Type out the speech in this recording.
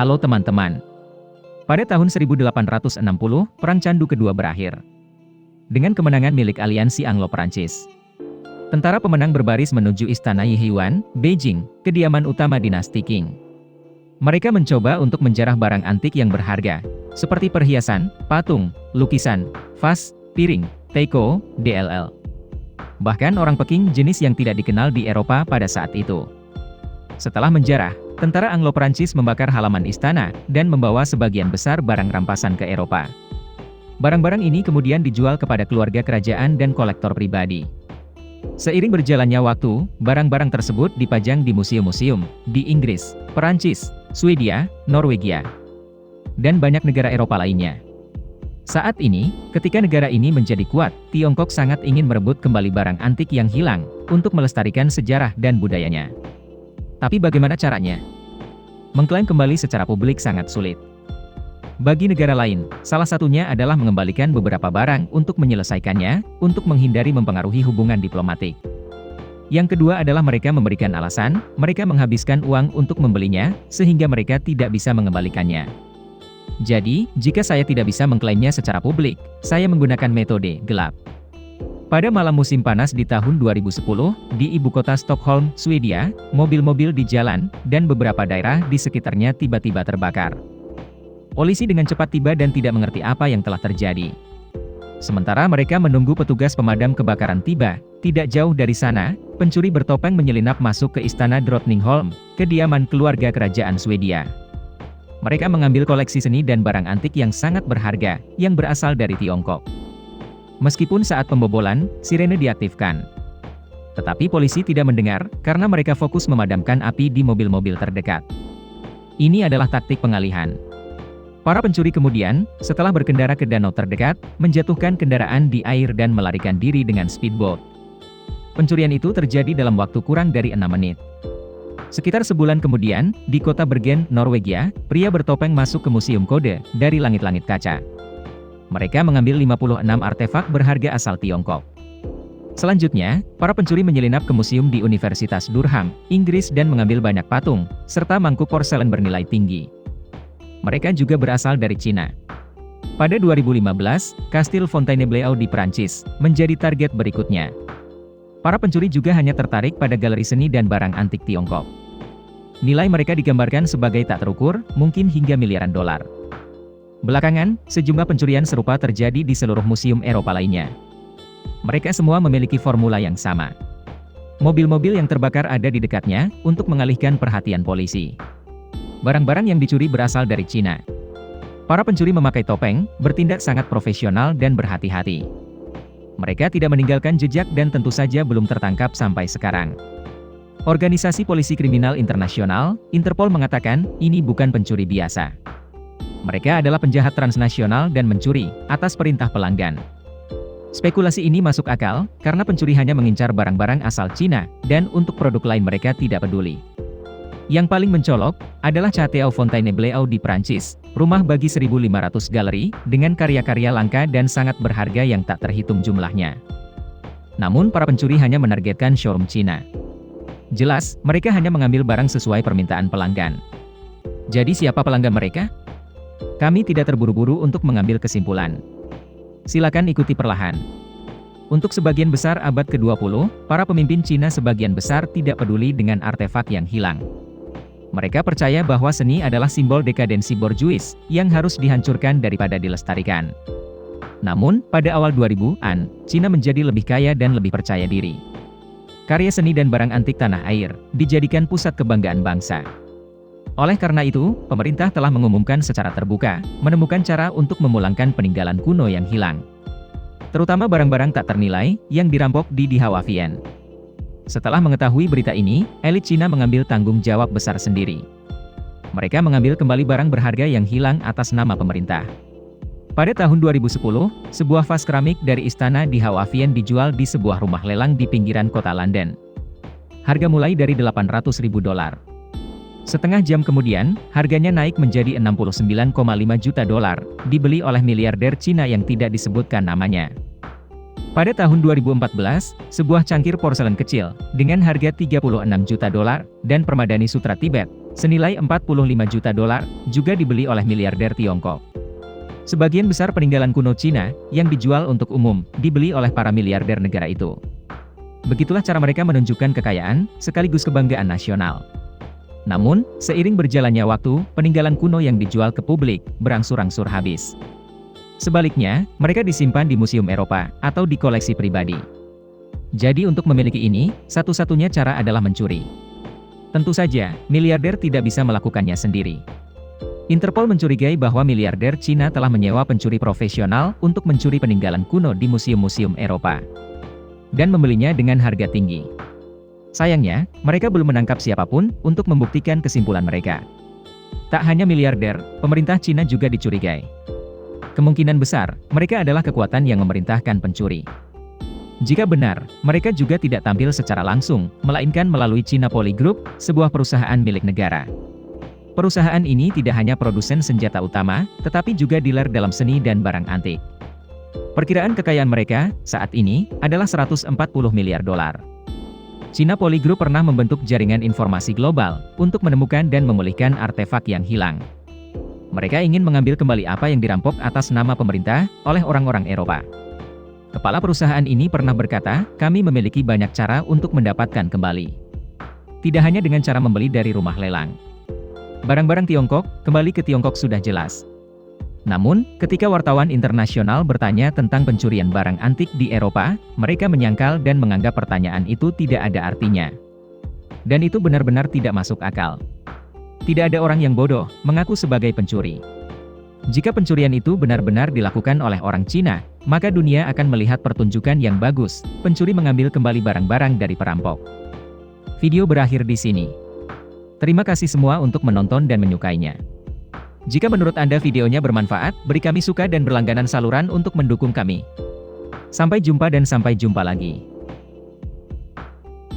Halo teman-teman. Pada tahun 1860, Perang Candu Kedua berakhir dengan kemenangan milik aliansi Anglo-Perancis. Tentara pemenang berbaris menuju Istana Yihuan, Beijing, kediaman utama dinasti Qing. Mereka mencoba untuk menjarah barang antik yang berharga, seperti perhiasan, patung, lukisan, vas, piring, teko, dll. Bahkan orang Peking jenis yang tidak dikenal di Eropa pada saat itu. Setelah menjarah, tentara Anglo-Perancis membakar halaman istana, dan membawa sebagian besar barang rampasan ke Eropa. Barang-barang ini kemudian dijual kepada keluarga kerajaan dan kolektor pribadi. Seiring berjalannya waktu, barang-barang tersebut dipajang di museum-museum, di Inggris, Perancis, Swedia, Norwegia, dan banyak negara Eropa lainnya. Saat ini, ketika negara ini menjadi kuat, Tiongkok sangat ingin merebut kembali barang antik yang hilang, untuk melestarikan sejarah dan budayanya. Tapi bagaimana caranya? Mengklaim kembali secara publik sangat sulit. Bagi negara lain, salah satunya adalah mengembalikan beberapa barang untuk menyelesaikannya, untuk menghindari mempengaruhi hubungan diplomatik. Yang kedua adalah mereka memberikan alasan, mereka menghabiskan uang untuk membelinya, sehingga mereka tidak bisa mengembalikannya. Jadi, jika saya tidak bisa mengklaimnya secara publik, saya menggunakan metode gelap. Pada malam musim panas di tahun 2010, di ibu kota Stockholm, Swedia, mobil-mobil di jalan, dan beberapa daerah di sekitarnya tiba-tiba terbakar. Polisi dengan cepat tiba dan tidak mengerti apa yang telah terjadi. Sementara mereka menunggu petugas pemadam kebakaran tiba, tidak jauh dari sana, pencuri bertopeng menyelinap masuk ke istana Drottningholm, kediaman keluarga kerajaan Swedia. Mereka mengambil koleksi seni dan barang antik yang sangat berharga, yang berasal dari Tiongkok. Meskipun saat pembobolan, sirene diaktifkan. Tetapi polisi tidak mendengar, karena mereka fokus memadamkan api di mobil-mobil terdekat. Ini adalah taktik pengalihan. Para pencuri kemudian, setelah berkendara ke danau terdekat, menjatuhkan kendaraan di air dan melarikan diri dengan speedboat. Pencurian itu terjadi dalam waktu kurang dari 6 menit. Sekitar sebulan kemudian, di kota Bergen, Norwegia, pria bertopeng masuk ke museum kode, dari langit-langit kaca. Mereka mengambil 56 artefak berharga asal Tiongkok. Selanjutnya, para pencuri menyelinap ke museum di Universitas Durham, Inggris dan mengambil banyak patung, serta mangkuk porselen bernilai tinggi. Mereka juga berasal dari Cina. Pada 2015, Kastil Fontainebleau di Prancis, menjadi target berikutnya. Para pencuri juga hanya tertarik pada galeri seni dan barang antik Tiongkok. Nilai mereka digambarkan sebagai tak terukur, mungkin hingga miliaran dolar. Belakangan, sejumlah pencurian serupa terjadi di seluruh museum Eropa lainnya. Mereka semua memiliki formula yang sama. Mobil-mobil yang terbakar ada di dekatnya, untuk mengalihkan perhatian polisi. Barang-barang yang dicuri berasal dari Cina. Para pencuri memakai topeng, bertindak sangat profesional dan berhati-hati. Mereka tidak meninggalkan jejak dan tentu saja belum tertangkap sampai sekarang. Organisasi Polisi Kriminal Internasional, Interpol mengatakan, ini bukan pencuri biasa. Mereka adalah penjahat transnasional dan mencuri, atas perintah pelanggan. Spekulasi ini masuk akal, karena pencuri hanya mengincar barang-barang asal Cina, dan untuk produk lain mereka tidak peduli. Yang paling mencolok, adalah Château Fontainebleau di Prancis, rumah bagi 1.500 galeri, dengan karya-karya langka dan sangat berharga yang tak terhitung jumlahnya. Namun para pencuri hanya menargetkan showroom Cina. Jelas, mereka hanya mengambil barang sesuai permintaan pelanggan. Jadi siapa pelanggan mereka? Kami tidak terburu-buru untuk mengambil kesimpulan. Silakan ikuti perlahan. Untuk sebagian besar abad ke-20, para pemimpin Cina sebagian besar tidak peduli dengan artefak yang hilang. Mereka percaya bahwa seni adalah simbol dekadensi borjuis, yang harus dihancurkan daripada dilestarikan. Namun, pada awal 2000-an, Cina menjadi lebih kaya dan lebih percaya diri. Karya seni dan barang antik tanah air, dijadikan pusat kebanggaan bangsa. Oleh karena itu, pemerintah telah mengumumkan secara terbuka, menemukan cara untuk memulangkan peninggalan kuno yang hilang. Terutama barang-barang tak ternilai, yang dirampok di Hawafian. Setelah mengetahui berita ini, elit Cina mengambil tanggung jawab besar sendiri. Mereka mengambil kembali barang berharga yang hilang atas nama pemerintah. Pada tahun 2010, sebuah vas keramik dari istana di Hawafian dijual di sebuah rumah lelang di pinggiran kota London. Harga mulai dari $800.000. Setengah jam kemudian, harganya naik menjadi $69,5 juta, dibeli oleh miliarder Cina yang tidak disebutkan namanya. Pada tahun 2014, sebuah cangkir porselen kecil, dengan harga $36 juta, dan permadani sutra Tibet, senilai 45 juta dolar, juga dibeli oleh miliarder Tiongkok. Sebagian besar peninggalan kuno Cina, yang dijual untuk umum, dibeli oleh para miliarder negara itu. Begitulah cara mereka menunjukkan kekayaan, sekaligus kebanggaan nasional. Namun, seiring berjalannya waktu, peninggalan kuno yang dijual ke publik, berangsur-angsur habis. Sebaliknya, mereka disimpan di museum Eropa, atau di koleksi pribadi. Jadi untuk memiliki ini, satu-satunya cara adalah mencuri. Tentu saja, miliarder tidak bisa melakukannya sendiri. Interpol mencurigai bahwa miliarder Cina telah menyewa pencuri profesional untuk mencuri peninggalan kuno di museum-museum Eropa. Dan membelinya dengan harga tinggi. Sayangnya, mereka belum menangkap siapapun untuk membuktikan kesimpulan mereka. Tak hanya miliarder, pemerintah Cina juga dicurigai. Kemungkinan besar, mereka adalah kekuatan yang memerintahkan pencuri. Jika benar, mereka juga tidak tampil secara langsung, melainkan melalui China Poly Group, sebuah perusahaan milik negara. Perusahaan ini tidak hanya produsen senjata utama, tetapi juga dealer dalam seni dan barang antik. Perkiraan kekayaan mereka, saat ini, adalah 140 miliar dolar. China Poly Group pernah membentuk jaringan informasi global, untuk menemukan dan memulihkan artefak yang hilang. Mereka ingin mengambil kembali apa yang dirampok atas nama pemerintah, oleh orang-orang Eropa. Kepala perusahaan ini pernah berkata, kami memiliki banyak cara untuk mendapatkan kembali. Tidak hanya dengan cara membeli dari rumah lelang. Barang-barang Tiongkok, kembali ke Tiongkok sudah jelas. Namun, ketika wartawan internasional bertanya tentang pencurian barang antik di Eropa, mereka menyangkal dan menganggap pertanyaan itu tidak ada artinya. Dan itu benar-benar tidak masuk akal. Tidak ada orang yang bodoh, mengaku sebagai pencuri. Jika pencurian itu benar-benar dilakukan oleh orang Cina, maka dunia akan melihat pertunjukan yang bagus, pencuri mengambil kembali barang-barang dari perampok. Video berakhir di sini. Terima kasih semua untuk menonton dan menyukainya. Jika menurut Anda videonya bermanfaat, beri kami suka dan berlangganan saluran untuk mendukung kami. Sampai jumpa dan sampai jumpa lagi.